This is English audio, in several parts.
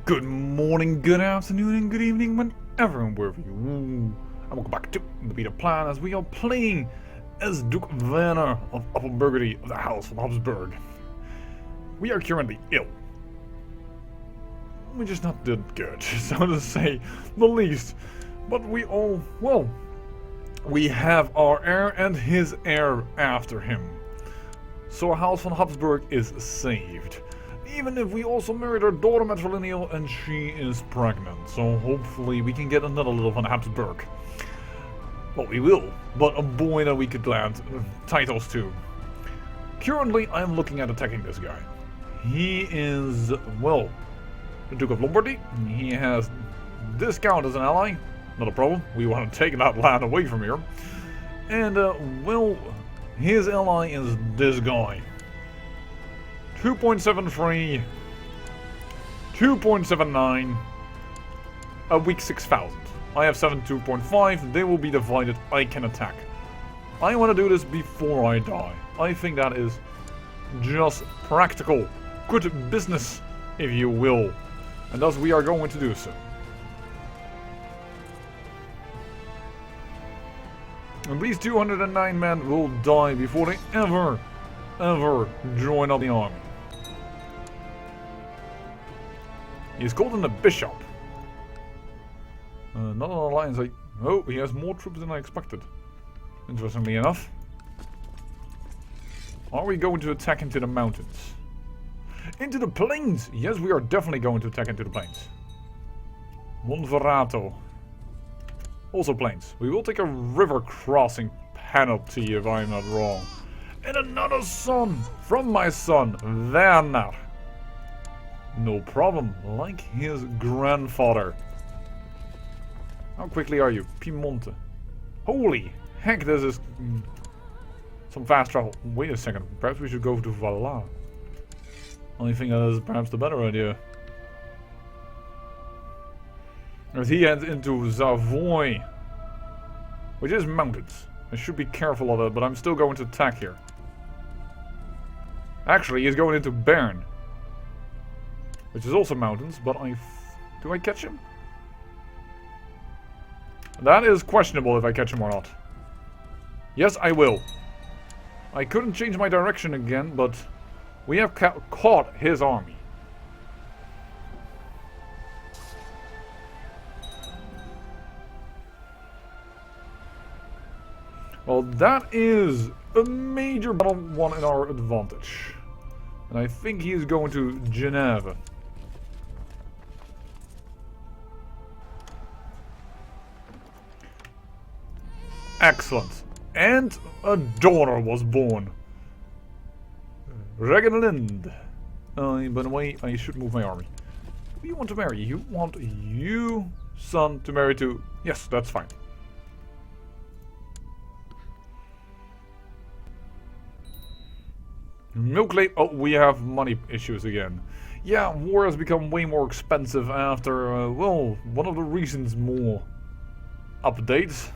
Good morning, good afternoon, and good evening, whenever and wherever you are. And welcome back to the Beta Plan as we are playing as Duke Werner of Upper of the House of Habsburg. We are currently ill. We just not did good, so to say the least. But we all, well, we have our heir and his heir after him. So House von Habsburg is saved. Even if we also married our daughter matrilineal and she is pregnant. So hopefully we can get another little von Habsburg. Well, we will, but a boy that we could land titles to. Currently I'm looking at attacking this guy. He is, well, the Duke of Lombardy. He has this count as an ally. Not a problem. We want to take that land away from here. And, well, his ally is this guy. 2.73, 2.79, a weak 6,000. I have 7.2.5, they will be divided, I can attack. I want to do this before I die. I think that is just practical, good business, if you will. And thus we are going to do so. And these 209 men will die before they ever join up the army. He's called in a bishop. Not an alliance. Oh, he has more troops than I expected. Interestingly enough. Are we going to attack into the mountains? Into the plains! Yes, we are definitely going to attack into the plains. Monferrato. Also plains. We will take a river crossing penalty if I'm not wrong. And another son from my son, Werner. No problem, like his grandfather. How quickly are you? Piemonte. Holy heck, this is some fast travel. Wait a second, perhaps we should go to Valais. I think that is perhaps the better idea. As he heads into Savoy, which is mountains. I should be careful of it, but I'm still going to attack here. Actually, he's going into Bern, which is also mountains, but do I catch him? That is questionable if I catch him or not. Yes, I will. I couldn't change my direction again, but we have caught his army. Well, that is a major battle one in our advantage. And I think he is going to Geneva. Excellent. And a daughter was born. Regenlind. By the way, I should move my army. Who do you want to marry? You want you, son, to marry to... Yes, that's fine. Milk late. Oh, we have money issues again. Yeah, war has become way more expensive after, well, one of the recent more updates.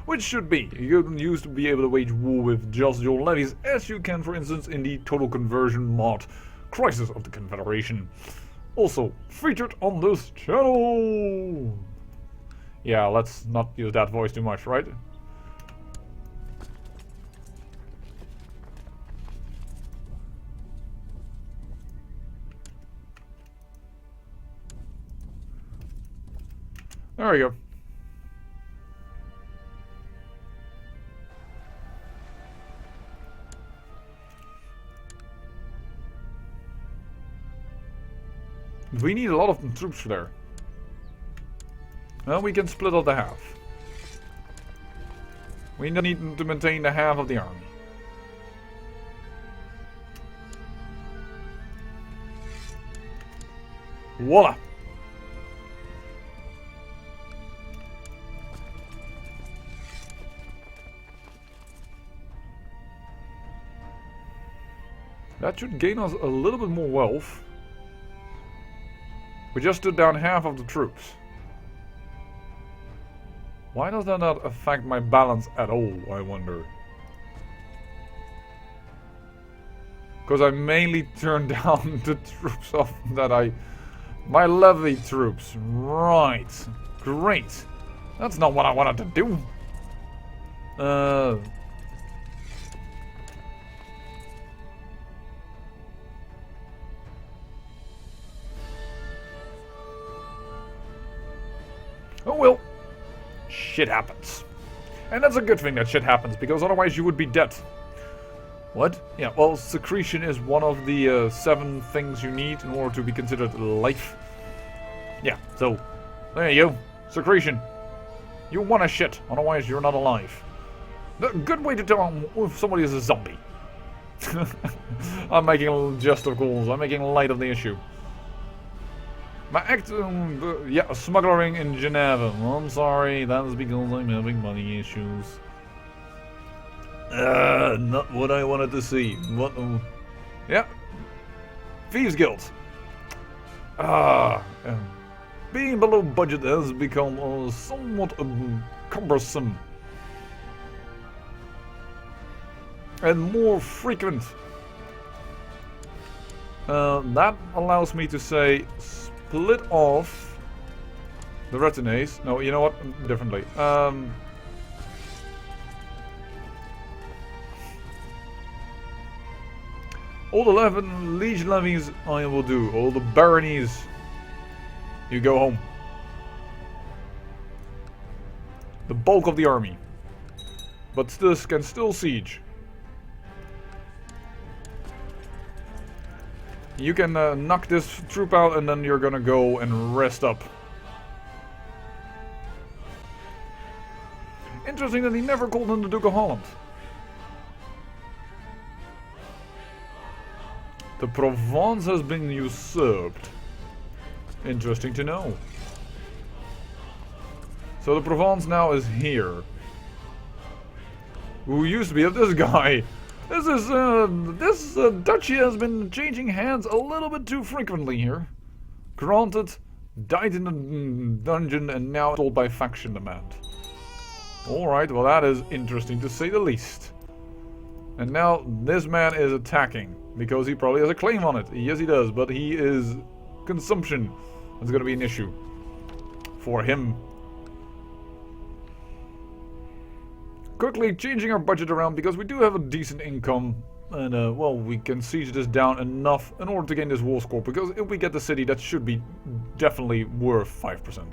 Which should be. You used to be able to wage war with just your levies, as you can, for instance, in the Total Conversion mod, Crisis of the Confederation. Also, featured on this channel! Yeah, let's not use that voice too much, right? There we go. We need a lot of troops there. Well, we can split up the half. We need to maintain the half of the army. Voila! That should gain us a little bit more wealth. We just stood down half of the troops. Why does that not affect my balance at all, I wonder? Because I mainly turned down the troops that I My levy troops. Right. Great. That's not what I wanted to do. Oh well. Shit happens. And that's a good thing that shit happens, because otherwise you would be dead. What? Yeah, well, secretion is one of the 7 things you need in order to be considered life. Yeah, so, there you go. Secretion. You want to shit, otherwise you're not alive. The good way to tell if somebody is a zombie. I'm making jest of course, I'm making light of the issue. My act, yeah, smuggling in Geneva. I'm sorry, that is because I'm having money issues. Not what I wanted to see. What? Yeah. Thieves Guild. Being below budget has become somewhat cumbersome. And more frequent. That allows me to say, split off the retinues. No, you know what? Differently. All the 11 liege levies I will do. All the baronies, you go home. The bulk of the army. But this can still siege. You can knock this troop out and then you're gonna go and rest up. Interesting that he never called in the Duke of Holland. The Provence has been usurped. Interesting to know. So the Provence now is here. Who used to be this guy? This duchy has been changing hands a little bit too frequently here. Granted, died in the dungeon and now sold by faction demand. Alright, well that is interesting to say the least. And now this man is attacking. Because he probably has a claim on it. Yes, he does, but he is... consumption. That's going to be an issue. For him. Quickly changing our budget around because we do have a decent income. And, well, we can siege this down enough in order to gain this war score. Because if we get the city, that should be definitely worth 5%.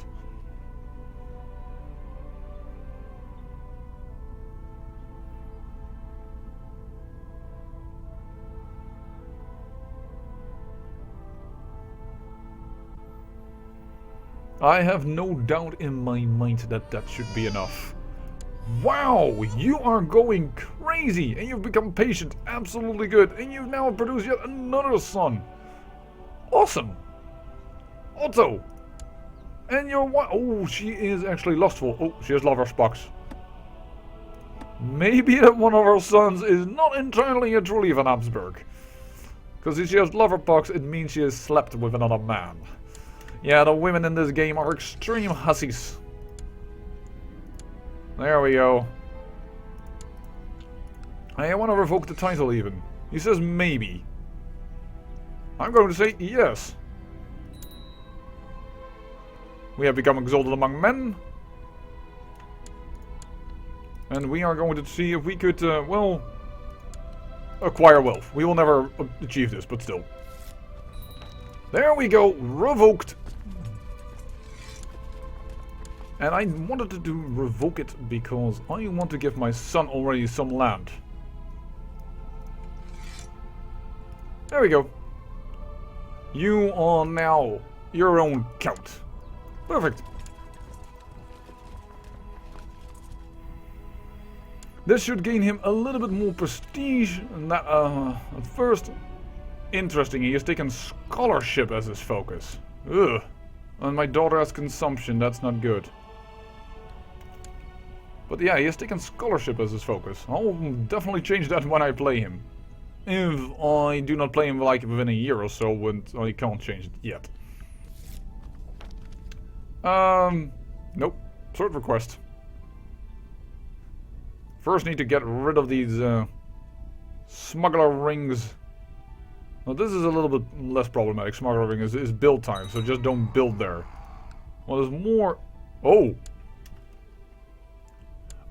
I have no doubt in my mind that that should be enough. Wow, you are going crazy and you've become patient, absolutely good, and you've now produced yet another son. Awesome. Otto. And your wife, oh, she is actually lustful. Oh, she has lover spots. Maybe that one of her sons is not entirely a truly van Habsburg. Because if she has lover pox, it means she has slept with another man. Yeah, the women in this game are extreme hussies. There we go. I want to revoke the title even. He says maybe. I'm going to say yes. We have become exalted among men. And we are going to see if we could, well, acquire wealth. We will never achieve this, but still. There we go, revoked. And I wanted to revoke it because I want to give my son already some land. There we go. You are now your own count. Perfect. This should gain him a little bit more prestige. And that, at first, interesting. He has taken scholarship as his focus. Ugh. And my daughter has consumption. That's not good. But yeah, he has taken scholarship as his focus. I'll definitely change that when I play him. If I do not play him like within a year or so, when I can't change it yet. Nope. Third request. First need to get rid of these smuggler rings. Now this is a little bit less problematic. Smart living is build time, so just don't build there. Well, there's more... Oh!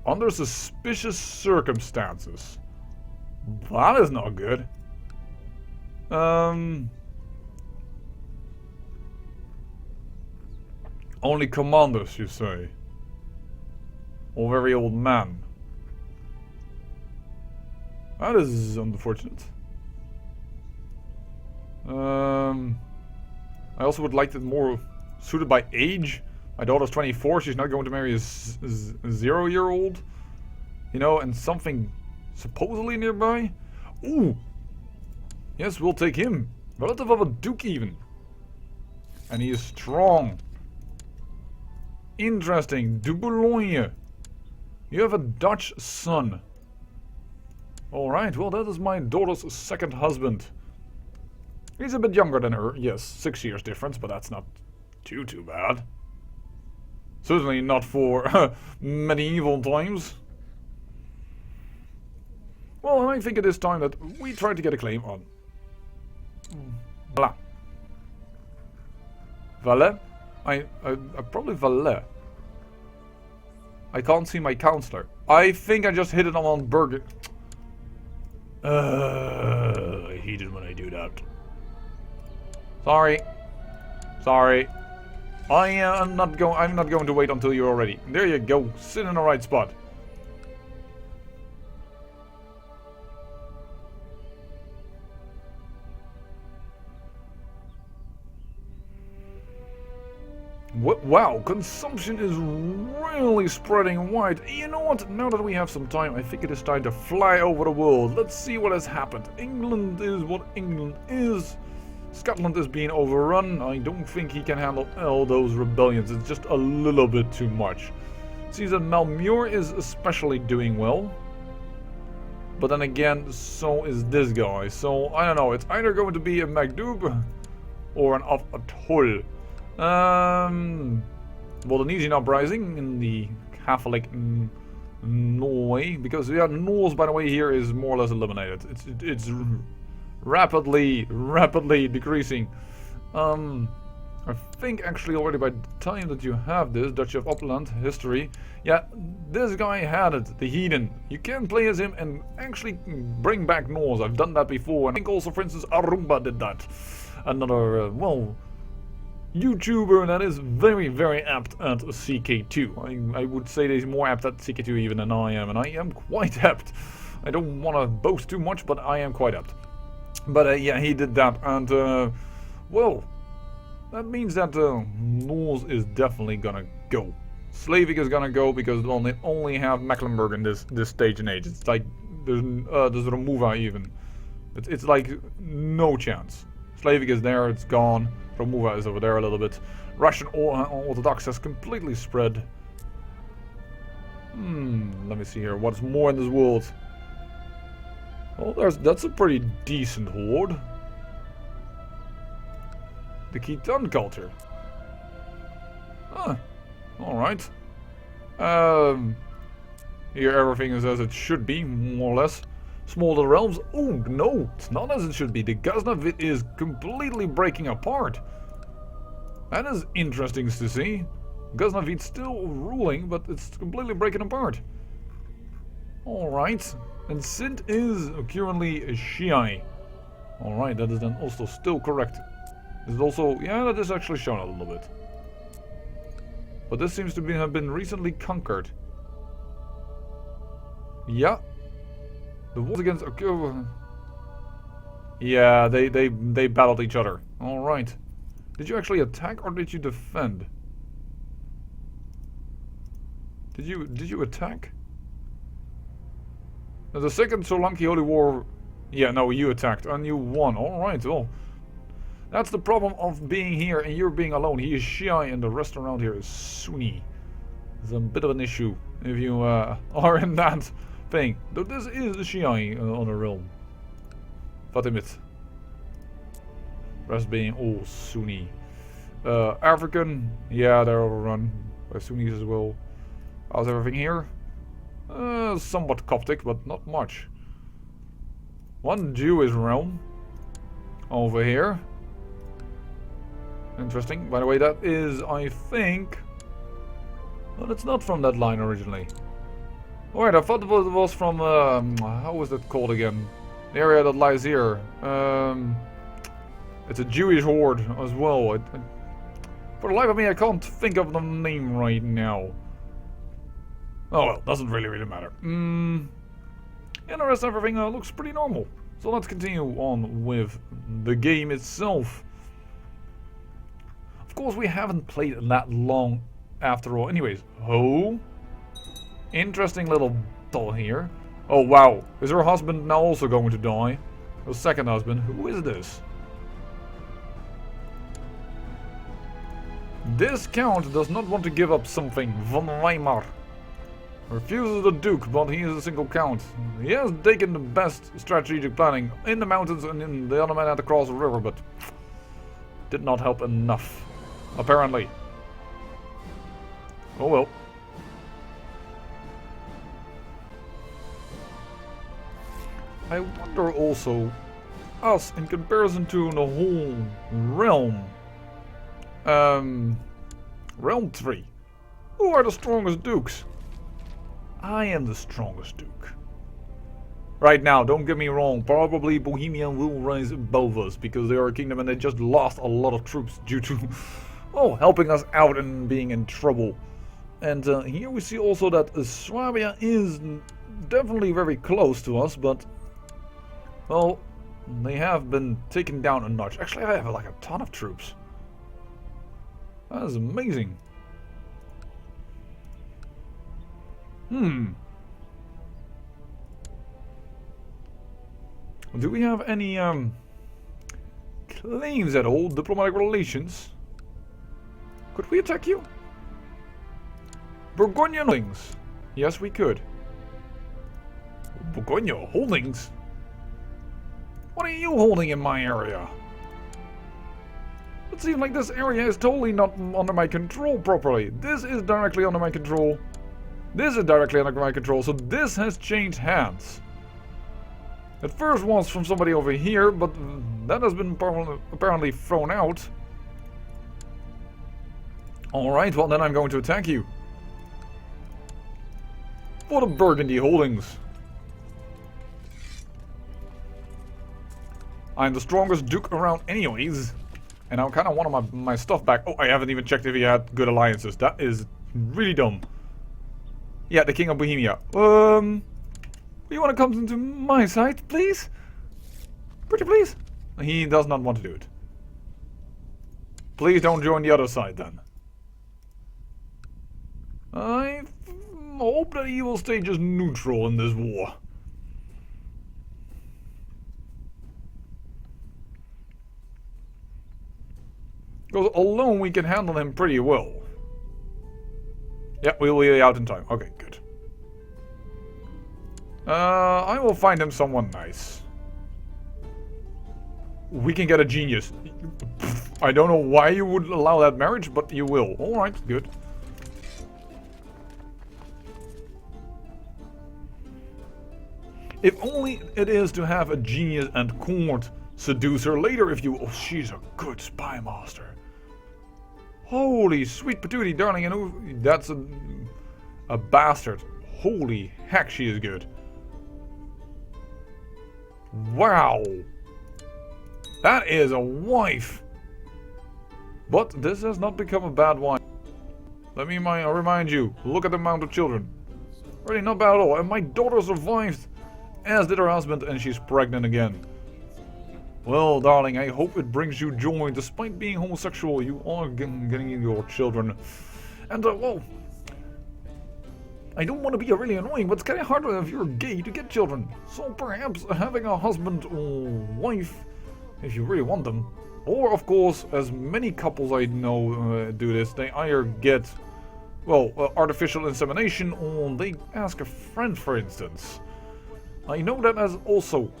Under suspicious circumstances. That is not good. Only commanders, you say? Or very old man? That is unfortunate. I also would like it more suited by age. My daughter's 24, she's not going to marry a 0-year-old. You know, and something supposedly nearby. Ooh! Yes, we'll take him. Relative of a duke even. And he is strong. Interesting. De Boulogne. You have a Dutch son. Alright, well that is my daughter's second husband. He's a bit younger than her. Yes, 6 years difference, but that's not too bad. Certainly not for medieval times. Well, and I think it is time that we try to get a claim on. Blah. Valais? I probably Valais. I can't see my counselor. I think I just hit it on Burger. I hate it when I do that. Sorry. Sorry. I'm not going to wait until you're ready. There you go. Sit in the right spot. Wow, consumption is really spreading wide. You know what? Now that we have some time, I think it is time to fly over the world. Let's see what has happened. England is what England is. Scotland is being overrun. I don't think he can handle all those rebellions. It's just a little bit too much. It seems that Malmure is especially doing well. But then again, so is this guy. So, I don't know. It's either going to be a Magdub or an Atoll. Well, an easy uprising in the Catholic Norway, because yeah, Norse, by the way, here is more or less eliminated. It's rapidly decreasing. I think actually already by the time that you have this Duchy of Upland history, yeah, this guy had it, the heathen. You can play as him and actually bring back Norse. I've done that before, and I think also, for instance, Arumba did that. Another well, YouTuber that is very apt at CK2. I would say that he's more apt at CK2 even than I am, and I am quite apt. I don't want to boast too much, but I am quite apt. But yeah, he did that, and well, that means that Norse is definitely gonna go. Slavic is gonna go because they only have Mecklenburg in this stage and age. It's like there's Romuva even. It's like no chance. Slavic is there, it's gone. Romuva is over there a little bit. Russian Orthodox has completely spread. Let me see here. What's more in this world? Oh, that's a pretty decent horde. The Khitan culture. Huh. Alright. Here everything is as it should be, more or less. Smaller realms. Oh, no, it's not as it should be. The Ghaznavid is completely breaking apart. That is interesting to see. Ghaznavid's still ruling, but it's completely breaking apart. Alright. And Sindh is currently a Shiite. Alright, that is then also still correct. Is it also... yeah, that is actually shown a little bit. But this seems to have been recently conquered. Yeah. The wars against... yeah, they battled each other. Alright. Did you actually attack or did you defend? Did you attack? The second Solanki Holy War... yeah, no, you attacked and you won. Alright, well. That's the problem of being here and you're being alone. He is Shia and the rest around here is Sunni. It's a bit of an issue if you are in that thing. Though this is a Shia on a realm. Fatimid. Rest being all Sunni. African, yeah, they're overrun by Sunnis as well. How's everything here? Somewhat Coptic, but not much. One Jewish realm. over here. Interesting. By the way, that is, I think... Well, it's not from that line originally. Alright, I thought it was from... how was that called again? The area that lies here. It's a Jewish horde as well. For the life of me, I can't think of the name right now. Oh well, doesn't really matter. And the rest of everything looks pretty normal. So let's continue on with the game itself. Of course, we haven't played that long after all. Anyways, oh, interesting little doll here. Oh wow, is her husband now also going to die? Her second husband. Who is this? This count does not want to give up something. Von Weimar refuses the Duke, but he is a single count. He has taken the best strategic planning in the mountains and in the other man had to cross the river, but did not help enough, apparently. Oh well. I wonder also, us in comparison to the whole realm, realm 3, who are the strongest dukes? I am the strongest duke. Right now, don't get me wrong, probably Bohemia will rise above us because they are a kingdom and they just lost a lot of troops due to, oh, helping us out and being in trouble. And here we see also that Swabia is definitely very close to us, but, well, they have been taken down a notch. Actually, I have like a ton of troops. That is amazing. Do we have any claims at all? Diplomatic relations? Could we attack you? Burgundian holdings. Yes, we could. Burgundian holdings? What are you holding in my area? It seems like this area is totally not under my control properly. This is directly under my control. This is directly under my control, so this has changed hands. At first was from somebody over here, but that has been apparently thrown out. Alright, well then I'm going to attack you. For the Burgundy holdings. I'm the strongest duke around anyways. And I kind of wanted my stuff back. Oh, I haven't even checked if he had good alliances. That is really dumb. Yeah, the King of Bohemia. You want to come into my side, please? Pretty please? He does not want to do it. Please don't join the other side then. I hope that he will stay just neutral in this war. Because alone we can handle him pretty well. Yeah, we'll be out in time. Okay, good. I will find him someone nice. We can get a genius. I don't know why you would allow that marriage, but you will. Alright, good. If only it is to have a genius and court seducer later if you... Oh, she's a good spy master. Holy sweet patootie, darling, and that's a bastard. Holy heck, she is good. Wow. That is a wife. But this has not become a bad wife. Let me remind you, look at the amount of children. Really not bad at all. And my daughter survived, as did her husband, and she's pregnant again. Well, darling, I hope it brings you joy. Despite being homosexual, you are getting your children. And, well, I don't want to be really annoying, but it's kind of hard if you're gay to get children. So perhaps having a husband or wife, if you really want them. Or, of course, as many couples I know do this, they either get, well, artificial insemination, or they ask a friend, for instance. I know that has also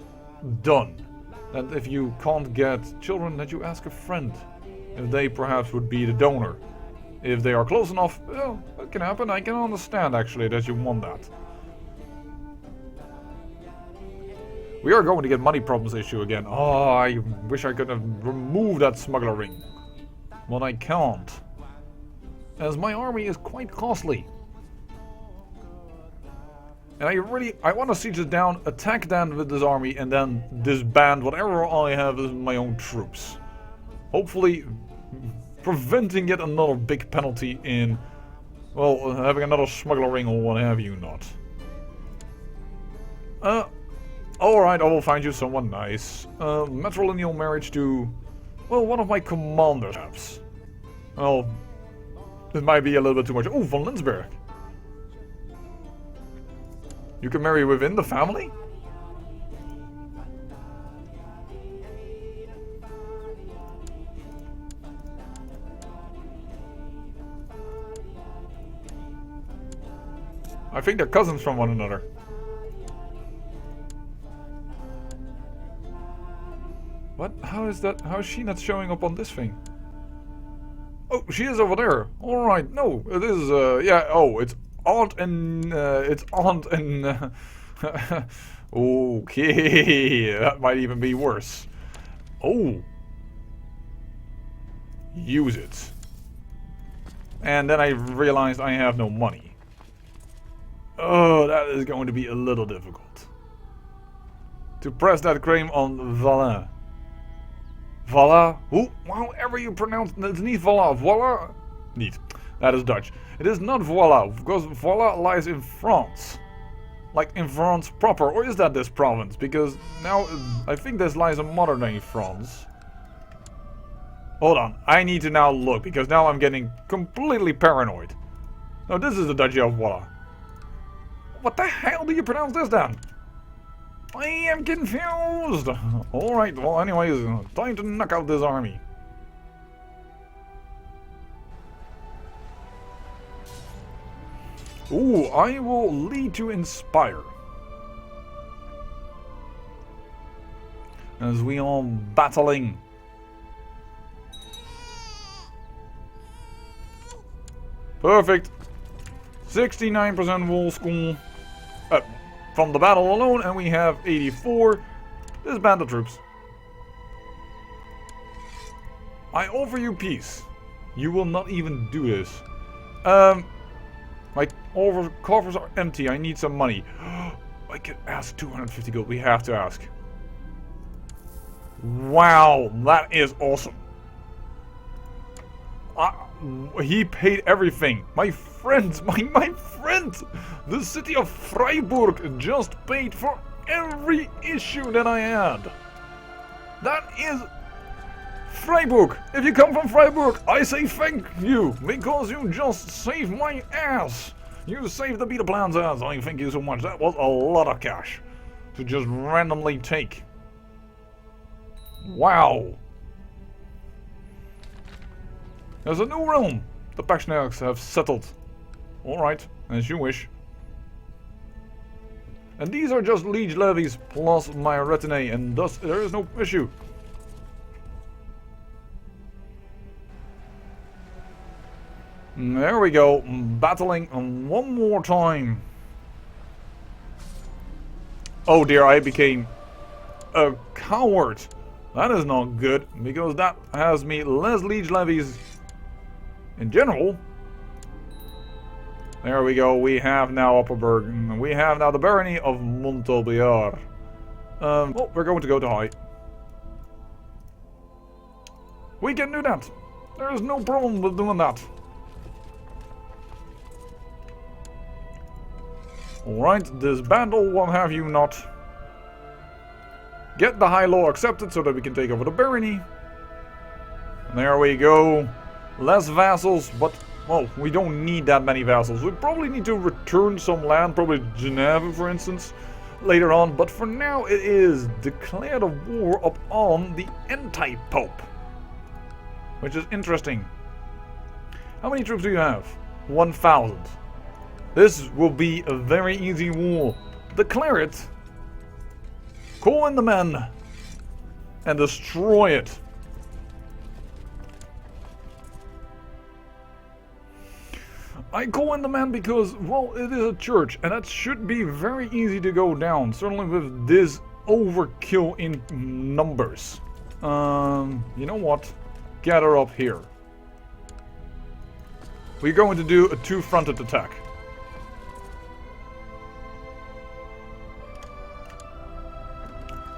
done. That if you can't get children, that you ask a friend. If they perhaps would be the donor. If they are close enough, well, it can happen. I can understand actually that you want that. We are going to get money problems issue again. Oh, I wish I could have removed that smuggler ring. But I can't. As my army is quite costly. And I want to siege it down, attack them with this army, and then disband whatever I have as my own troops. Hopefully, preventing yet another big penalty in, well, having another smuggler ring or what have you not. Alright, I will find you someone nice. Matrilineal marriage to, well, one of my commanders, perhaps. Well, it might be a little bit too much. Oh, von Linsberg. You can marry within the family? I think they're cousins from one another. What? How is that? How is she not showing up on this thing? Oh, she is over there. Alright, no, it is, yeah, oh, it's aunt and, okay, that might even be worse. Oh. Use it. And then I realized I have no money. Oh, that is going to be a little difficult. To press that claim on Valin. Voila. However you pronounce it, it's niet voila. Voila? Niet. That is Dutch. It is not voila, because voila lies in France. Like in France proper. Or is that this province? Because now, I think this lies in modern day France. Hold on. I need to now look, because now I'm getting completely paranoid. No, this is the Duchy of Voila. What the hell do you pronounce this then? I am confused! Alright, well anyways, time to knock out this army. Ooh, I will lead to inspire. As we are battling. Perfect. 69% wool school. From the battle alone, and we have 84. Disband the troops. I offer you peace. You will not even do this. My coffers are empty. I need some money. I can ask 250 gold. We have to ask. Wow, that is awesome. He paid everything. My friends, my friend, the city of Freiburg just paid for every issue that I had. That is Freiburg. If you come from Freiburg, I say thank you, because you just saved my ass. You saved the Beta Plan's ass. I thank you so much. That was a lot of cash to just randomly take. Wow. There's a new realm. The Pechnarchs have settled. Alright, as you wish. And these are just liege levies plus my retinue, and thus there is no issue. There we go, battling one more time. Oh dear, I became a coward. That is not good, because that has me less liege levies in general. There we go, we have now Upperberg. We have now the barony of Montalbiar. Well, we're going to go to high. We can do that. There is no problem with doing that. Alright, disbandle, what have you not. Get the high law accepted so that we can take over the barony. And there we go. Less vassals, but, well, we don't need that many vassals. We probably need to return some land, probably Geneva, for instance, later on. But for now, it is declared a war upon the anti-pope. Which is interesting. How many troops do you have? 1,000. This will be a very easy war. Declare it. Call in the men. And destroy it. I call in the men because, well, it is a church, and that should be very easy to go down. Certainly with this overkill in numbers. You know what? Gather up here. We're going to do a two-fronted attack.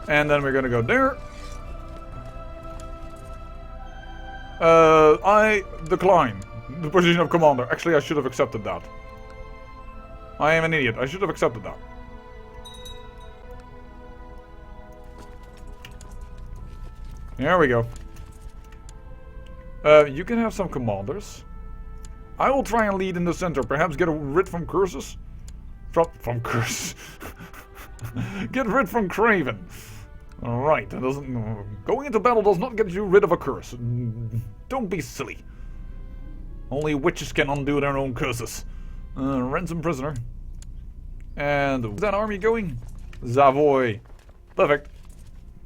And then we're gonna go there. I decline the position of commander. Actually, I should have accepted that. I am an idiot. I should have accepted that. There we go. You can have some commanders. I will try and lead in the center. Perhaps get rid from curses. From curses. Get rid from Craven. Alright, going into battle does not get you rid of a curse. Don't be silly. Only witches can undo their own curses. Ransom prisoner. And where's that army going? Savoy. Perfect.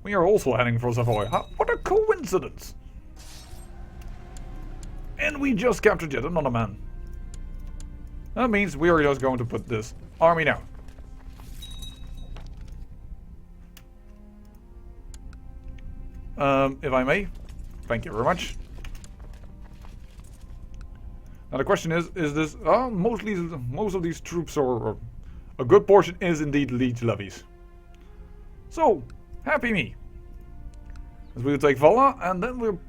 We are also heading for Savoy. What a coincidence. And we just captured yet another man. That means we are just going to put this army down. If I may. Thank you very much. Now the question is this... most of these troops or a good portion is indeed liege levies. So, happy me. As we'll take Valais, and then we'll...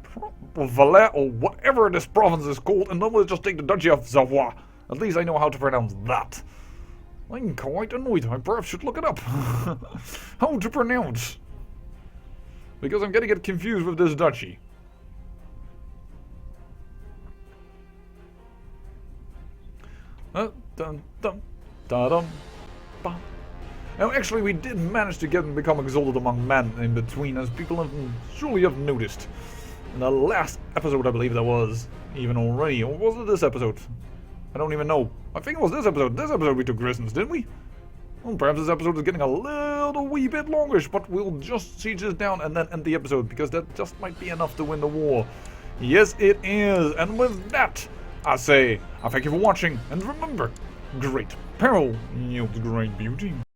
Valais, or whatever this province is called, and then we'll just take the duchy of Savoy. At least I know how to pronounce that. I'm quite annoyed. I perhaps should look it up. How to pronounce. Because I'm gonna get confused with this duchy. Now, actually, we did manage to become exalted among men in between, as people have surely have noticed. In the last episode, I believe that was even already, or was it this episode? I don't even know. I think it was this episode. This episode we took Grisons, didn't we? Well, perhaps this episode is getting a little wee bit longish, but we'll just siege this down and then end the episode, because that just might be enough to win the war. Yes, it is. And with that, I say, I thank you for watching, and remember, great peril yields great beauty.